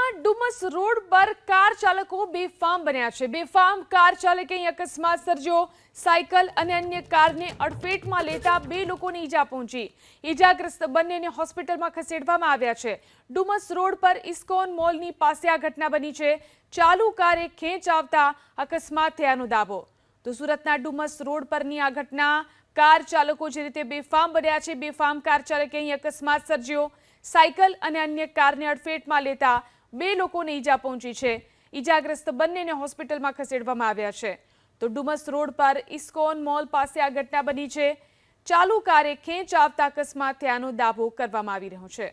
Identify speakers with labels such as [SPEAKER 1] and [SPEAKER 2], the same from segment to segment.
[SPEAKER 1] સુરતના ડુમસ રોડ પર કાર ચાલકો બેફામ બન્યા છે। બેફામ કાર ચાલકે અકસ્માત સર્જ્યો। સાયકલ અને અન્ય કારને અડફેટમાં લેતા બે લોકોને ઈજા પહોંચી। ઈજાગ્રસ્ત બંનેને હોસ્પિટલમાં ખસેડવામાં આવ્યા છે। ડુમસ રોડ પર ઇસ્કોન મોલની પાસે આ ઘટના બની છે। ચાલુ કારે ખેંચ આવતા અકસ્માત થયાનો દાવો। તો સુરતના ડુમસ રોડ પરની આ ઘટના કાર ચાલકો જે રીતે બેફામ બન્યા છે, બેફામ કાર ચાલકે અકસ્માત સર્જ્યો। સાયકલ અને અન્ય કારને અડફેટમાં લેતા બે લોકોને ઈજા પહોંચી છે। ઈજાગ્રસ્ત બંનેને હોસ્પિટલમાં ખસેડવામાં આવ્યા છે। તો ડુમસ રોડ પર ઇસ્કોન મોલ પાસે આ ઘટના બની છે। ચાલુ કારે ખેંચ આવતા અકસ્માત થયાનો દાવો કરવામાં આવી રહ્યો છે।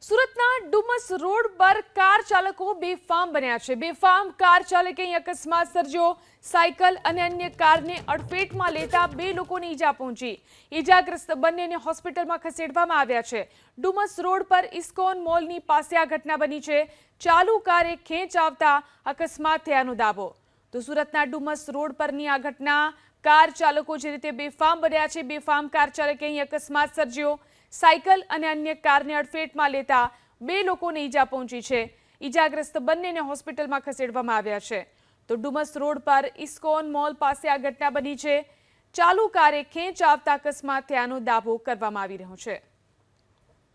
[SPEAKER 1] સુરતના ડુમસ રોડ પર કાર ચાલકો બેફામ બન્યા છે। બેફામ કાર ચાલકે અકસ્માત સર્જ્યો। સાયકલ અને અન્ય કારને અડફેટમાં લેતા બે લોકોને ઈજા પહોંચી। ઈજાગ્રસ્ત બંનેને હોસ્પિટલમાં ખસેડવામાં આવ્યા છે। ડુમસ રોડ પર ઇસ્કોન મોલની પાસે આ ઘટના બની છે। ચાલુ કારે ખેંચ આવતા અકસ્માત થયાનો દાવો। તો સુરતના ડુમસ રોડ પરની આ ઘટના કાર ચાલકો જે રીતે બેફામ બન્યા છે, બેફામ કાર ચાલકે અકસ્માત સર્જ્યો। સાયકલ અને અન્ય કારને અડફેટમાં લેતા બે લોકોને ઈજા પહોંચી છે। ઈજાગ્રસ્ત બંનેને હોસ્પિટલમાં ખસેડવામાં આવ્યા છે। તો ડુમસ રોડ પર ઇસ્કોન મોલ પાસે આ ઘટના બની છે। ચાલુ કારે ખેંચ આવતા અકસ્માત થયાનો દાવો કરવામાં આવી રહ્યો છે।